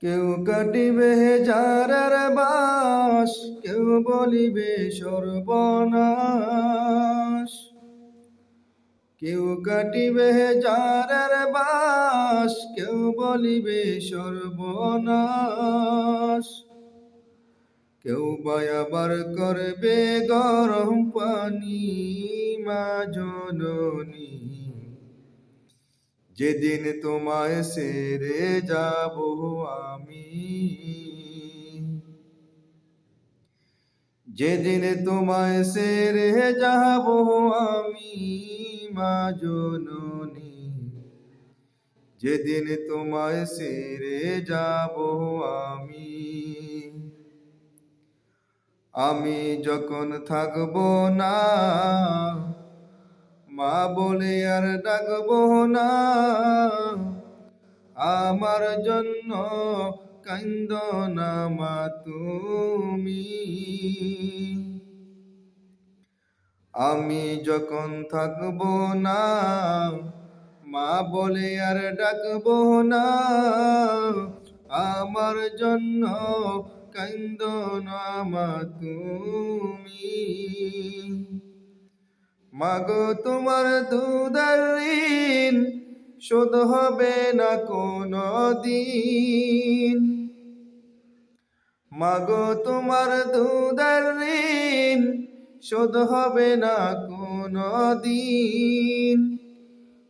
কেউ কাটিবে যারার বাস, কেউ বলিবে সর্বনাশ। কেউ কাটিবে যারার বাস, কেউ বলিবে সর্বনাশ। কেউ বা আবার করবে গরম পানি, মা জননী। যেদিন তোমায় ছেড়ে যাব আমি, যেদিন তোমায় ছেড়ে যাব আমি, মা জননী। যেদিন তোমায় ছেড়ে যাব আমি, আমি যখন থাকবো না, মা বলে আর ডাকবো না। আমার জন্য কান্দো না মা তুমি। আমি যখন থাকবো না, মা বলে আর ডাকবো না। আমার জন্য কান্দো না মা তুমি। মাগো তোমার দুধের ঋণ শোধ হবে না কোনো দিন। মাগো তোমার দুধের ঋণ শোধ হবে না কোনো দিন।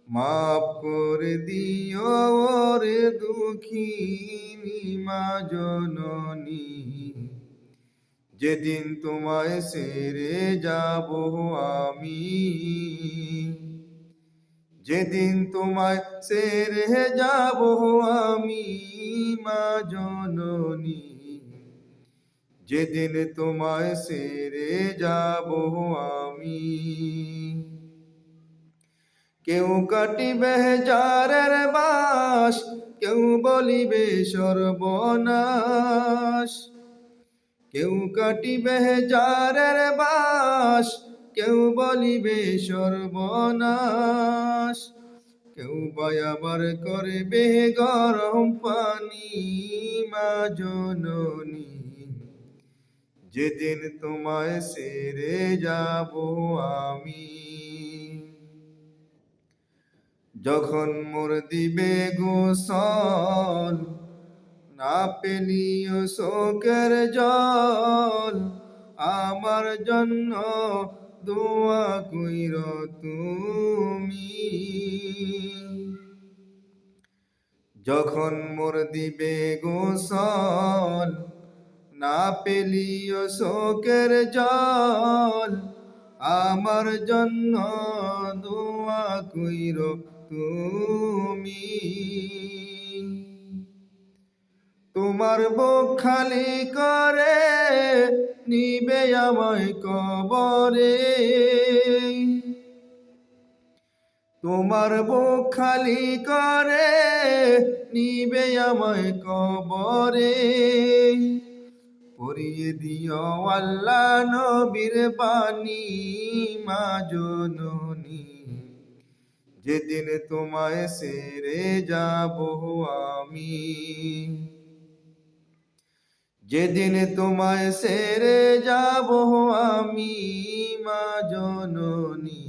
মাফ করে দিও ওরে দুঃখিনী মা জননী। যেদিন তোমায় ছেড়ে যাব আমি, যেদিন তোমায় ছেড়ে যাব আমি, মা জননী। যেদিন তোমায় ছেড়ে যাব আমি। কেউ কাটিবে যারের বাস, কেউ বলিবে সর্বনাশ। কেউ কাটিবে যারের বাস, কেউ বলিবে সর্বনাশ। কেউ বা আবার করবে গরম পানি, মা জননী। যেদিন তোমায় ছেড়ে যাব আমি, যখন মোর দিবে গোসল, না পেলিও শোকের জল। আমার জন্য দোয়া কইর তুমি। যখন মোর দিবে গোসল, না পেলিও শোকের জল। আমার জন্য দোয়া কইর তুমি। তোমার বুক খালি করে নিবে আমায় কবরে। তোমার বুক খালি করে নিবে আমায় কবরে। পরিয়ে দিও আল্লাহ নবীর বাণী, মা জননী। যেদিন তোমায় ছেড়ে যাব আমি, যেদিন তোমায় ছেড়ে যাব আমি, মা জননী।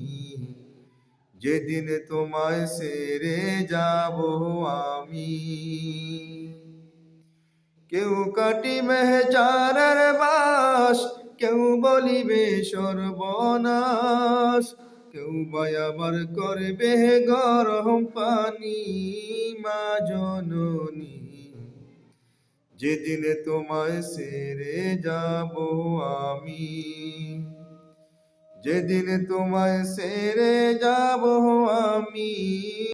যেদিন তোমায় ছেড়ে যাব আমি। কেউ কাটিবে যারের বাস, কেউ বলিবে সর্বনাশ। কেউ বা আবার করবে গরম পানি, মা জননী। যেদিন তোমায় ছেড়ে যাব আমি, যেদিন তোমায় ছেড়ে যাব আমি।